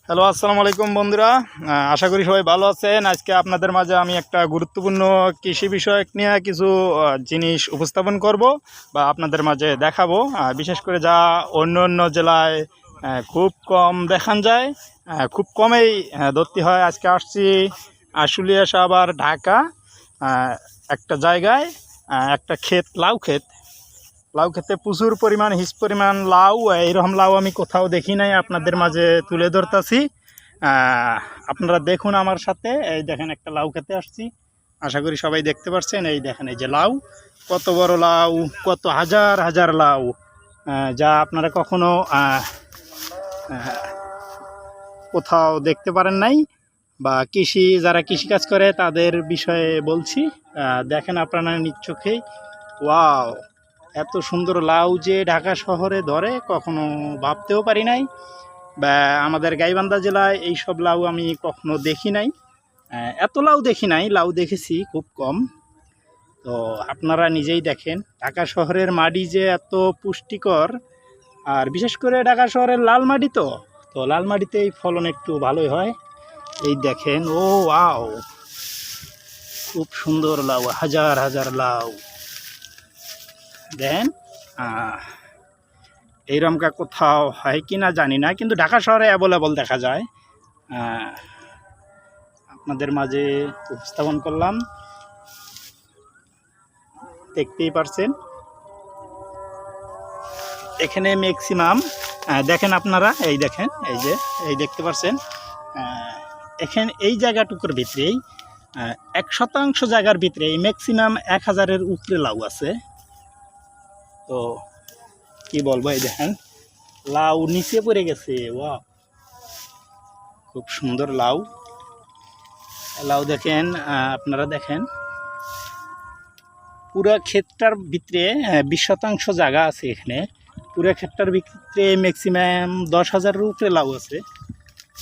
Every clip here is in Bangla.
হ্যালো, আসসালামু আলাইকুম বন্ধুরা। আশা করি সবাই ভালো আছেন। আজকে আপনাদের মাঝে আমি একটা গুরুত্বপূর্ণ কৃষি বিষয়ক নিয়ে কিছু জিনিস উপস্থাপন করব বা আপনাদের মাঝে দেখাবো, বিশেষ করে যা অন্য অন্য জেলায় খুব কম দেখান যায়, খুব কমেই ধরতে হয়। আজকে আসছি আশুলিয়া আবার ঢাকা একটা জায়গায়, একটা ক্ষেত, লাউ খেতে প্রচুর পরিমাণ পরিমাণ লাউ। এইরকম লাউ আমি কোথাও দেখি নাই, আপনাদের মাঝে তুলে ধরতেছি। আপনারা দেখুন আমার সাথে। এই দেখেন, একটা লাউ খেতে আসছি, আশা করি সবাই দেখতে পাচ্ছেন। এই দেখেন, এই যে লাউ, কত বড় লাউ, কত হাজার হাজার লাউ, যা আপনারা কখনো কোথাও দেখতে পারেন নাই, বা যারা কৃষিকাজ করে তাদের বিষয়ে বলছি। দেখেন আপনারা নিজ চোখেই, ওয়াও, এত সুন্দর লাউ যে ঢাকা শহরে ধরে কখনো ভাবতেও পারি নাই, বা আমাদের গাইবান্ধা জেলায় এই সব লাউ আমি কখনো দেখি নাই। এত লাউ দেখি নাই, লাউ দেখেছি খুব কম। তো আপনারা নিজেই দেখেন, ঢাকা শহরের মাটি যে এত পুষ্টিকর, আর বিশেষ করে ঢাকা শহরের লাল মাটি, তো লাল মাটিতে এই ফলন একটু ভালোই হয়। এই দেখেন, ও ওয়াও, খুব সুন্দর লাউ, হাজার হাজার লাউ। দেন এইরকমটা কোথাও হয় কি না জানি না, কিন্তু ঢাকা শহরে অ্যাভেলেবল দেখা যায়। আপনাদের মাঝে উপস্থাপন করলাম, দেখতেই পারছেন। এখানে ম্যাক্সিমাম দেখেন আপনারা, এই দেখেন, এই দেখতে পাচ্ছেন, এখানে এই জায়গাটুকুর ভিতরেই 1% জায়গার ভিতরে ম্যাক্সিমাম 1000-এর উপরে লাউ আছে। তো কি বলবো, এই দেখেন লাউ নিচে পড়ে গেছে। ওয়াও, খুব সুন্দর লাউ। দেখেন, আপনারা দেখেন, পুরো ক্ষেতটার ভিতরে 20% জায়গা আছে। এখানে পুরো ক্ষেতটার ভিতরে ম্যাক্সিমাম 10,000-এর উপরে লাউ আছে।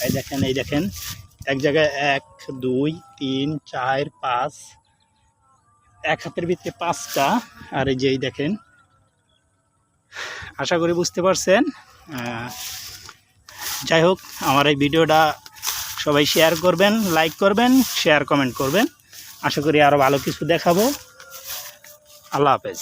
এই দেখেন, এক জায়গায় 1, 2, 3, 4, 5, এক হাতের ভিতরে 5টা। আর এই দেখেন, আশা করি বুঝতে পারছেন। যাই হোক, আমার এই ভিডিওটা সবাই শেয়ার করবেন, লাইক করবেন, শেয়ার কমেন্ট করবেন। আশা করি আরও ভালো কিছু দেখাবো। আল্লাহ হাফেজ।